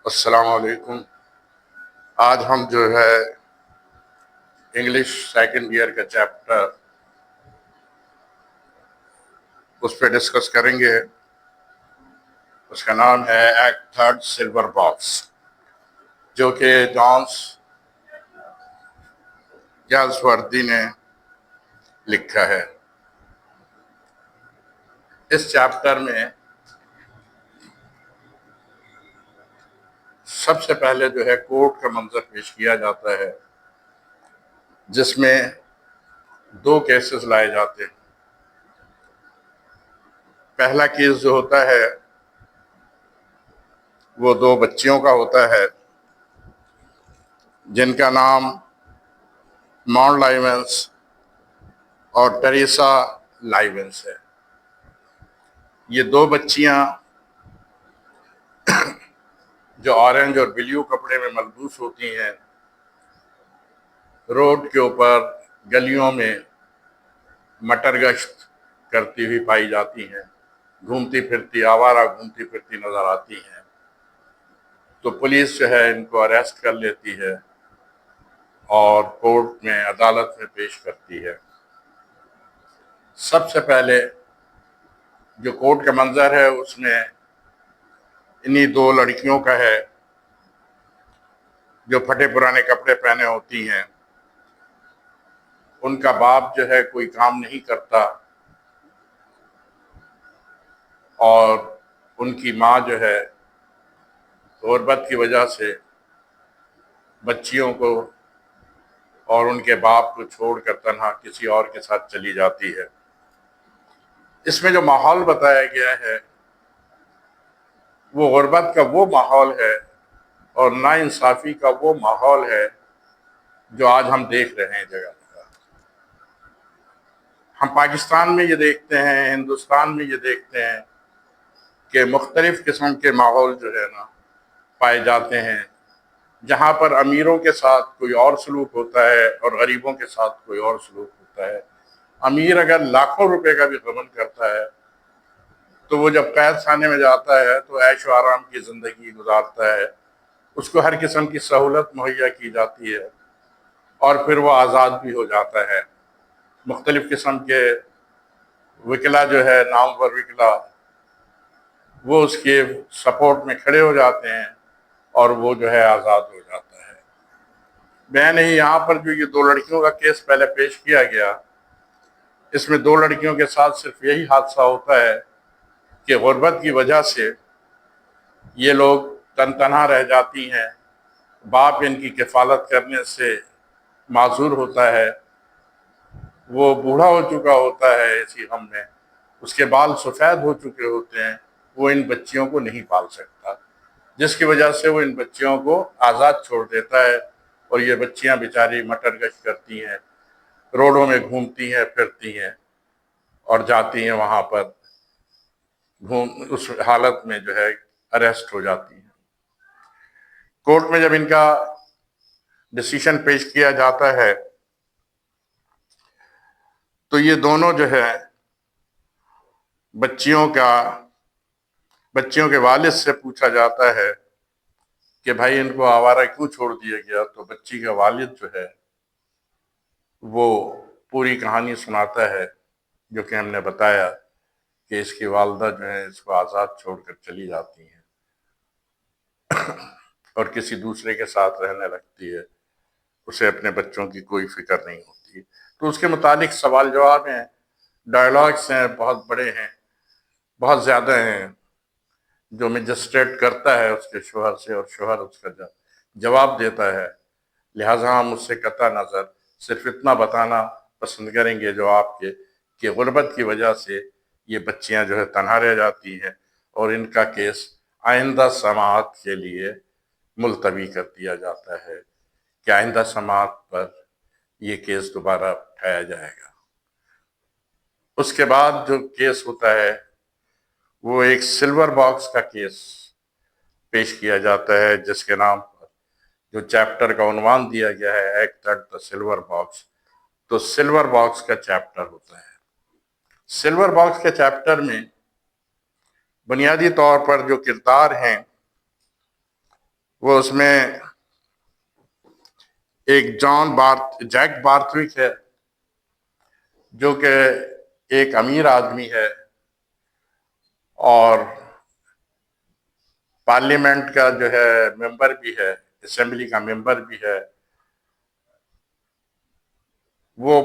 السلام علیکم۔ آج ہم جو ہے انگلش سیکنڈ ایئر کا چیپٹر اس پہ ڈسکس کریں گے۔ اس کا نام ہے ایکٹ تھرڈ سلور باکس، جو کہ گالسوردی نے لکھا ہے۔ اس چیپٹر میں سب سے پہلے جو ہے کورٹ کا منظر پیش کیا جاتا ہے، جس میں دو کیسز لائے جاتے ہیں۔ پہلا کیس جو ہوتا ہے وہ دو بچیوں کا ہوتا ہے، جن کا نام ماؤنٹ لائیونس اور ٹریسا لائیونس ہے۔ یہ دو بچیاں جو آرنج اور بلیو کپڑے میں ملبوس ہوتی ہیں، روڈ کے اوپر گلیوں میں مٹر گشت کرتی ہوئی پائی جاتی ہیں، گھومتی پھرتی آوارہ گھومتی پھرتی نظر آتی ہیں۔ تو پولیس جو ہے ان کو اریسٹ کر لیتی ہے اور کورٹ میں عدالت میں پیش کرتی ہے۔ سب سے پہلے جو کورٹ کا منظر ہے اس میں انہی دو لڑکیوں کا ہے جو پھٹے پرانے کپڑے پہنے ہوتی ہیں۔ ان کا باپ جو ہے کوئی کام نہیں کرتا اور ان کی ماں جو ہے غربت کی وجہ سے بچیوں کو اور ان کے باپ کو چھوڑ کر تنہا کسی اور کے ساتھ چلی جاتی ہے۔ اس میں جو ماحول بتایا گیا ہے وہ غربت کا وہ ماحول ہے اور ناانصافی کا وہ ماحول ہے جو آج ہم دیکھ رہے ہیں جگہ جگہ۔ ہم پاکستان میں یہ دیکھتے ہیں، ہندوستان میں یہ دیکھتے ہیں کہ مختلف قسم کے ماحول جو ہے نا پائے جاتے ہیں، جہاں پر امیروں کے ساتھ کوئی اور سلوک ہوتا ہے اور غریبوں کے ساتھ کوئی اور سلوک ہوتا ہے۔ امیر اگر لاکھوں روپے کا بھی غبن کرتا ہے تو وہ جب قید خانے میں جاتا ہے تو عیش و آرام کی زندگی گزارتا ہے، اس کو ہر قسم کی سہولت مہیا کی جاتی ہے اور پھر وہ آزاد بھی ہو جاتا ہے۔ مختلف قسم کے وکلا جو ہے، نامور وکلا، وہ اس کے سپورٹ میں کھڑے ہو جاتے ہیں اور وہ جو ہے آزاد ہو جاتا ہے۔ میں نے یہاں پر جو یہ دو لڑکیوں کا کیس پہلے پیش کیا گیا، اس میں دو لڑکیوں کے ساتھ صرف یہی حادثہ ہوتا ہے کہ غربت کی وجہ سے یہ لوگ تنہا رہ جاتی ہیں، باپ ان کی کفالت کرنے سے معذور ہوتا ہے، وہ بوڑھا ہو چکا ہوتا ہے اسی غم میں، اس کے بال سفید ہو چکے ہوتے ہیں، وہ ان بچیوں کو نہیں پال سکتا، جس کی وجہ سے وہ ان بچیوں کو آزاد چھوڑ دیتا ہے اور یہ بچیاں بیچاری مٹر گشت کرتی ہیں، روڈوں میں گھومتی ہیں پھرتی ہیں اور جاتی ہیں وہاں پر اس حالت میں جو ہے اریسٹ ہو جاتی ہیں۔ کورٹ میں جب ان کا ڈیسیشن پیش کیا جاتا ہے تو یہ دونوں جو ہے بچیوں کے والد سے پوچھا جاتا ہے کہ بھائی ان کو آوارہ کیوں چھوڑ دیا گیا، تو بچی کا والد جو ہے وہ پوری کہانی سناتا ہے، جو کہ ہم نے بتایا کہ اس کی والدہ جو ہے اس کو آزاد چھوڑ کر چلی جاتی ہیں اور کسی دوسرے کے ساتھ رہنے لگتی ہے، اسے اپنے بچوں کی کوئی فکر نہیں ہوتی۔ تو اس کے متعلق سوال جواب ہیں، ڈائلاگس ہیں، بہت بڑے ہیں، بہت زیادہ ہیں، جو مجسٹریٹ کرتا ہے اس کے شوہر سے اور شوہر اس کا جواب دیتا ہے۔ لہٰذا ہم اس سے قطع نظر صرف اتنا بتانا پسند کریں گے جو آپ کے کہ غربت کی وجہ سے یہ بچیاں جو ہے تنہا رہ جاتی ہیں اور ان کا کیس آئندہ سماعت کے لیے ملتوی کر دیا جاتا ہے کہ آئندہ سماعت پر یہ کیس دوبارہ اٹھایا جائے گا۔ اس کے بعد جو کیس ہوتا ہے وہ ایک سلور باکس کا کیس پیش کیا جاتا ہے، جس کے نام پر جو چیپٹر کا عنوان دیا گیا ہے act third the silver box. تو سلور باکس کا چیپٹر ہوتا ہے۔ سلور باکس کے چیپٹر میں بنیادی طور پر جو کردار ہیں وہ اس میں ایک جیک بارتھوک ہے جو کہ ایک امیر آدمی ہے اور پارلیمنٹ کا جو ہے ممبر بھی ہے، اسمبلی کا ممبر بھی ہے. وہ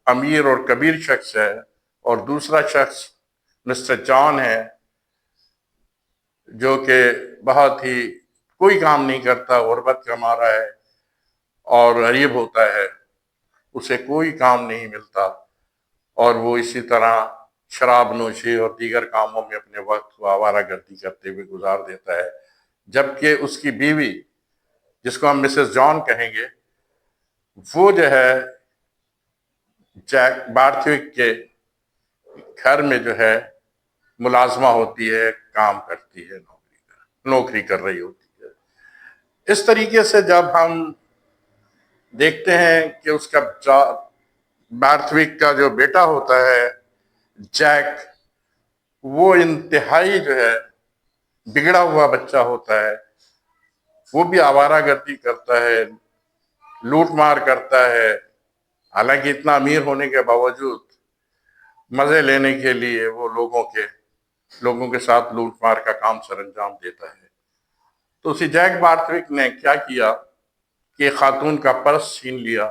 امیر اور کبیر شخص ہے. اور دوسرا شخص مسٹر جان ہے جو کہ بہت ہی کوئی کام نہیں کرتا، غربت کا مارا ہے اور غریب ہوتا ہے، اسے کوئی کام نہیں ملتا اور وہ اسی طرح شراب نوشی اور دیگر کاموں میں اپنے وقت کو آوارہ گردی کرتے ہوئے گزار دیتا ہے. جبکہ اس کی بیوی، جس کو ہم مسز جان کہیں گے، وہ جو ہے جیک بارتھوک کے گھر میں جو ہے ملازمہ ہوتی ہے، کام کرتی ہے، نوکری کر رہی ہوتی ہے. اس طریقے سے جب ہم دیکھتے ہیں کہ اس کا بارتھوک کا جو بیٹا ہوتا ہے جیک، وہ انتہائی جو ہے بگڑا ہوا بچہ ہوتا ہے. وہ بھی آوارہ گردی کرتا ہے، لوٹ مار کرتا ہے، حالانکہ اتنا امیر ہونے کے باوجود مزے لینے کے لیے وہ لوگوں کے ساتھ لوٹ مار کا کام سر انجام دیتا ہے. تو اسی جیک بارتھوک نے کیا کیا کہ خاتون کا پرس چھین لیا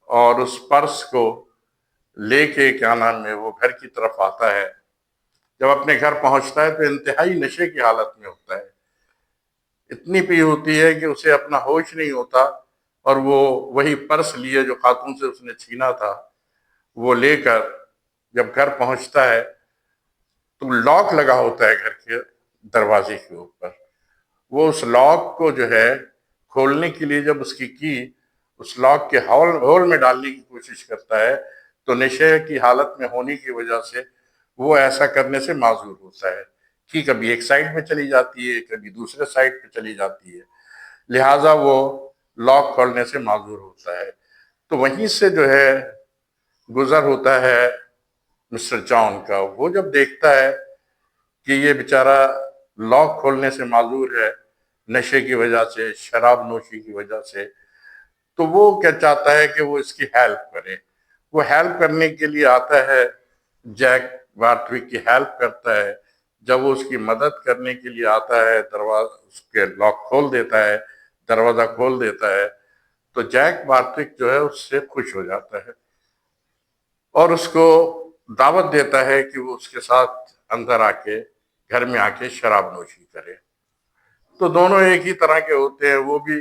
اور اس پرس کو لے کے کیا نام ہے وہ گھر کی طرف آتا ہے. جب اپنے گھر پہنچتا ہے تو انتہائی نشے کی حالت میں ہوتا ہے. اتنی پی ہوتی ہے کہ اسے اپنا ہوش نہیں ہوتا اور وہ وہی پرس لیے جو خاتون سے اس نے چھینا تھا وہ لے کر جب گھر پہنچتا ہے تو لاک لگا ہوتا ہے گھر کے دروازے کے اوپر. وہ اس لاک کو جو ہے کھولنے کے لیے جب اس کی اس لاک کے ہول میں ڈالنے کی کوشش کرتا ہے تو نشے کی حالت میں ہونے کی وجہ سے وہ ایسا کرنے سے معذور ہوتا ہے کہ کبھی ایک سائڈ پہ چلی جاتی ہے، کبھی دوسرے سائڈ پہ چلی جاتی ہے، لہٰذا وہ لاک کھولنے سے معذور ہوتا ہے. تو وہیں سے جو ہے گزر ہوتا ہے مسٹر جان کا. وہ جب دیکھتا ہے کہ یہ بیچارہ لاک کھولنے سے معذور ہے نشے کی وجہ سے، شراب نوشی کی وجہ سے، تو وہ کیا چاہتا ہے کہ وہ اس کی ہیلپ کرے. وہ ہیلپ کرنے کے لیے آتا ہے، جیک بارتھوک کی ہیلپ کرتا ہے. جب وہ اس کی مدد کرنے کے لیے آتا ہے، اس کے لاک کھول دیتا ہے، دروازہ کھول دیتا ہے، تو جیک بارتھوک جو ہے اس سے خوش ہو جاتا ہے اور اس کو دعوت دیتا ہے کہ وہ اس کے ساتھ اندر آ کے گھر میں آ کے شراب نوشی کرے. تو دونوں ایک ہی طرح کے ہوتے ہیں، وہ بھی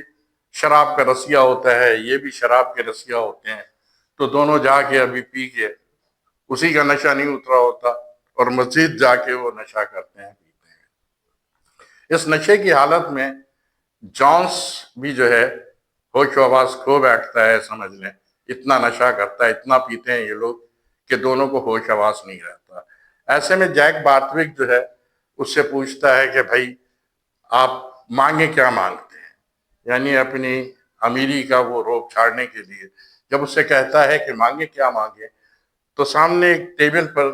شراب کا رسیہ ہوتا ہے، یہ بھی شراب کے رسیہ ہوتے ہیں. تو دونوں جا کے ابھی پی کے اسی کا نشہ نہیں اترا ہوتا اور مسجد جا کے وہ نشہ کرتے ہیں، پیتے ہیں. اس نشے کی حالت میں جانس بھی جو ہے ہوش و حواس کھو بیٹھتا ہے. سمجھ لیں اتنا نشہ کرتا ہے، اتنا پیتے ہیں یہ لوگ کہ دونوں کو ہوش حواس نہیں رہتا. ایسے میں جیک بارتھوک جو ہے اس سے پوچھتا ہے کہ بھائی آپ مانگے کیا مانگتے ہیں، یعنی اپنی امیری کا وہ روپ چھاڑنے کے لیے. جب اس سے کہتا ہے کہ مانگے کیا مانگے تو سامنے ایک ٹیبل پر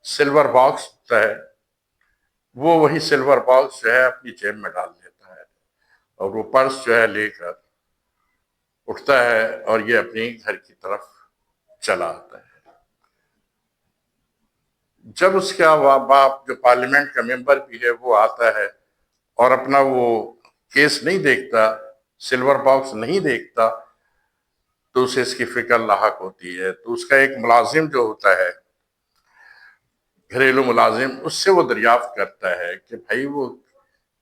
سلور باکس ہوتا ہے، وہ وہی سلور باکس جو ہے اپنی جیب میں ڈال دیتا ہے اور وہ پرس جو ہے لے کر اٹھتا ہے اور یہ اپنی گھر کی طرف چلا آتا ہے. جب اس کا باپ جو پارلیمنٹ کا ممبر بھی ہے وہ آتا ہے اور اپنا وہ کیس نہیں دیکھتا، سلور باکس نہیں دیکھتا، تو اسے اس کی فکر لاحق ہوتی ہے. تو اس کا ایک ملازم جو ہوتا ہے، گھریلو ملازم، اس سے وہ دریافت کرتا ہے کہ بھائی وہ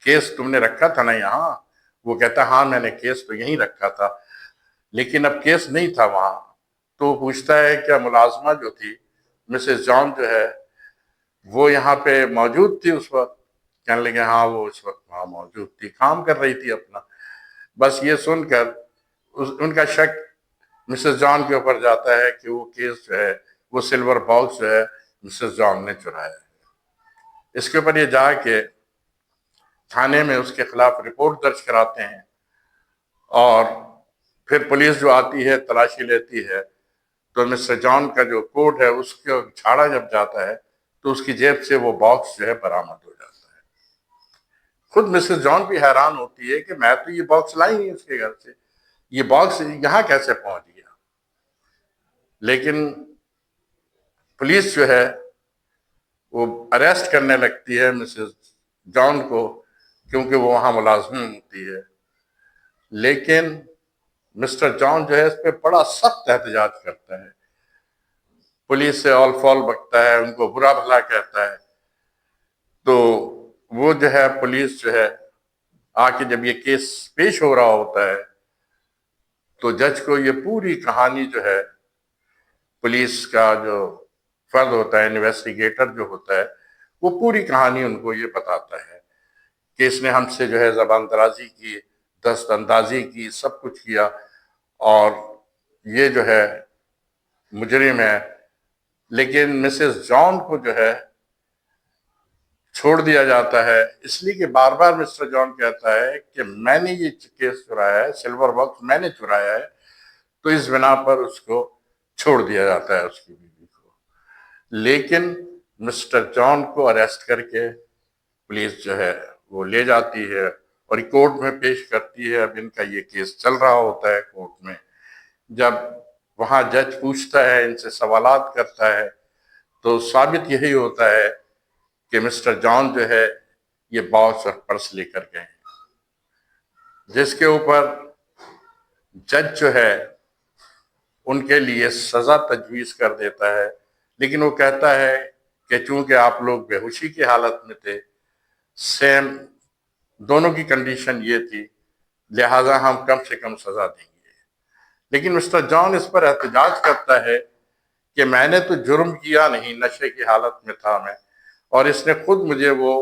کیس تم نے رکھا تھا نا یہاں؟ وہ کہتا ہے ہاں میں نے کیس تو یہیں رکھا تھا، لیکن اب کیس نہیں تھا وہاں. تو وہ پوچھتا ہے کیا ملازمہ جو تھی مسز جان جو ہے وہ یہاں پہ موجود تھی اس وقت؟ کہنے لگے ہاں وہ اس وقت وہاں موجود تھی، کام کر رہی تھی اپنا. بس یہ سن کر ان کا شک مسز جان کے اوپر جاتا ہے کہ وہ کیس جو ہے، وہ سلور باکس جو ہے مسز جان نے چرایا ہے. اس کے اوپر یہ جا کے تھانے میں اس کے خلاف رپورٹ درج کراتے ہیں اور پھر پولیس جو آتی ہے تلاشی لیتی ہے تو مسٹر جان کا جو کوٹ ہے اس کو چھاڑا جب جاتا ہے تو اس کی جیب سے وہ باکس جو ہے برآمد ہو جاتا ہے. خود مسز جان بھی حیران ہوتی ہے کہ میں تو یہ باکس لائی نہیں اس کے گھر سے، یہ باکس یہاں کیسے پہنچ گیا؟ لیکن پولیس جو ہے وہ اریسٹ کرنے لگتی ہے مسز جان کو، کیونکہ وہ وہاں ملازم ہوتی ہے۔ لیکن مسٹر جان جو ہے اس پہ بڑا سخت احتجاج کرتا ہے، پولیس سے آل فال بکتا ہے، ان کو برا بھلا کہتا ہے۔ تو وہ جو ہے پولیس جو ہے آ کے جب یہ کیس پیش ہو رہا ہوتا ہے تو جج کو یہ پوری کہانی جو ہے، پولیس کا جو فرد ہوتا ہے، انویسٹیگیٹر جو ہوتا ہے، وہ پوری کہانی ان کو یہ بتاتا ہے کہ اس نے ہم سے جو ہے زبان درازی کی، دست اندازی کی، سب کچھ کیا، اور یہ جو ہے مجرم ہے۔ لیکن مسز جان کو جو ہے چھوڑ دیا جاتا ہے، اس لیے کہ بار بار مسٹر جان کہتا ہے کہ میں نے یہ کیس چرایا ہے، سلور باکس میں نے چرایا ہے، تو اس بنا پر اس کو چھوڑ دیا جاتا ہے، اس کی بیوی کو۔ لیکن مسٹر جان کو اریسٹ کر کے پولیس جو ہے وہ لے جاتی ہے اور کورٹ میں پیش کرتی ہے۔ اب ان کا یہ کیس چل رہا ہوتا ہے کورٹ میں۔ جب وہاں جج پوچھتا ہے، ان سے سوالات کرتا ہے، تو ثابت یہی ہوتا ہے کہ مسٹر جان جو ہے یہ باکس اور پرس لے کر گئے ہیں، جس کے اوپر جج جو ہے ان کے لیے سزا تجویز کر دیتا ہے۔ لیکن وہ کہتا ہے کہ چونکہ آپ لوگ بے ہوشی کی حالت میں تھے، سیم دونوں کی کنڈیشن یہ تھی، لہٰذا ہم کم سے کم سزا دیں گے۔ لیکن مسٹر جان اس پر احتجاج کرتا ہے کہ میں نے تو جرم کیا نہیں، نشے کی حالت میں تھا میں، اور اس نے خود مجھے وہ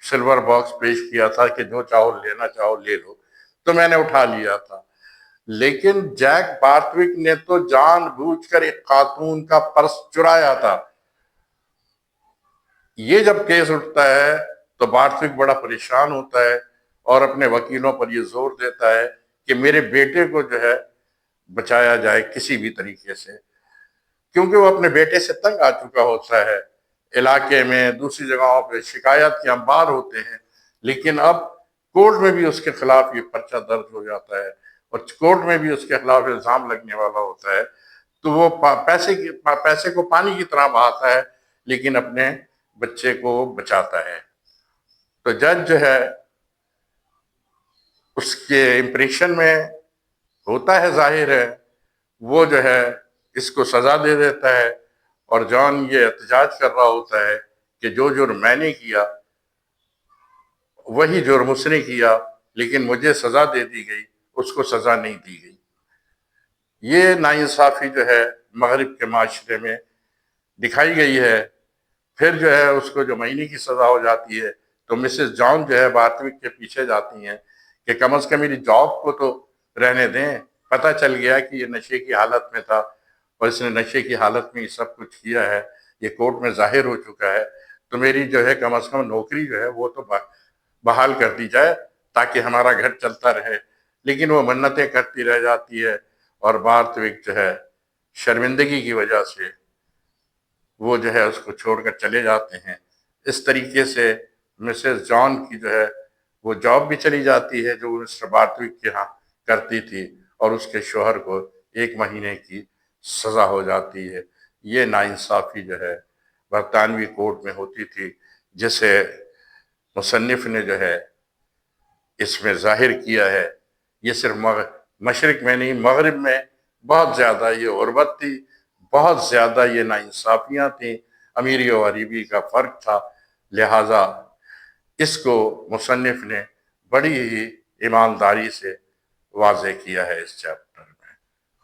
سلور باکس پیش کیا تھا کہ جو چاہو لینا چاہو لے لو، تو میں نے اٹھا لیا تھا۔ لیکن جیک بارتوک نے تو جان بوجھ کر ایک خاتون کا پرس چرایا تھا۔ یہ جب کیس اٹھتا ہے تو بارتوک بڑا پریشان ہوتا ہے اور اپنے وکیلوں پر یہ زور دیتا ہے کہ میرے بیٹے کو جو ہے بچایا جائے کسی بھی طریقے سے، کیونکہ وہ اپنے بیٹے سے تنگ آ چکا ہوتا ہے۔ علاقے میں دوسری جگہوں پہ شکایات کے انبار ہوتے ہیں، لیکن اب کورٹ میں بھی اس کے خلاف یہ پرچہ درج ہو جاتا ہے اور کورٹ میں بھی اس کے خلاف الزام لگنے والا ہوتا ہے، تو وہ پیسے کو پانی کی طرح بہاتا ہے، لیکن اپنے بچے کو بچاتا ہے۔ تو جج جو ہے اس کے امپریشن میں ہوتا ہے، ظاہر ہے، وہ جو ہے اس کو سزا دے دیتا ہے، اور جان یہ احتجاج کر رہا ہوتا ہے کہ جو جرم میں نے کیا وہی جرم اس نے کیا، لیکن مجھے سزا دے دی گئی، اس کو سزا نہیں دی گئی۔ یہ ناانصافی جو ہے مغرب کے معاشرے میں دکھائی گئی ہے۔ پھر جو ہے اس کو جو مہینے کی سزا ہو جاتی ہے تو مسز جان جو ہے بارتوک کے پیچھے جاتی ہیں کہ کم از کم میری جاب کو تو رہنے دیں، پتہ چل گیا کہ یہ نشے کی حالت میں تھا اور اس نے نشے کی حالت میں یہ سب کچھ کیا ہے، یہ کورٹ میں ظاہر ہو چکا ہے، تو میری جو ہے کم از کم نوکری جو ہے وہ تو بحال کر دی جائے تاکہ ہمارا گھر چلتا رہے۔ لیکن وہ منتیں کرتی رہ جاتی ہے اور بارتوک جو ہے شرمندگی کی وجہ سے وہ جو ہے اس کو چھوڑ کر چلے جاتے ہیں۔ اس طریقے سے مسز جان کی جو ہے وہ جاب بھی چلی جاتی ہے جو مسٹر بارتوک کے ہاں کرتی تھی، اور اس کے شوہر کو 1 مہینے کی سزا ہو جاتی ہے۔ یہ ناانصافی جو ہے برطانوی کورٹ میں ہوتی تھی، جسے مصنف نے جو ہے اس میں ظاہر کیا ہے۔ یہ صرف مشرق میں نہیں، مغرب میں بہت زیادہ یہ غربت تھی، بہت زیادہ یہ ناانصافیاں تھیں، امیری و غریبی کا فرق تھا، لہٰذا اس کو مصنف نے بڑی ہی ایمانداری سے واضح کیا ہے اس چیپٹر میں۔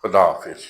خدا حافظ۔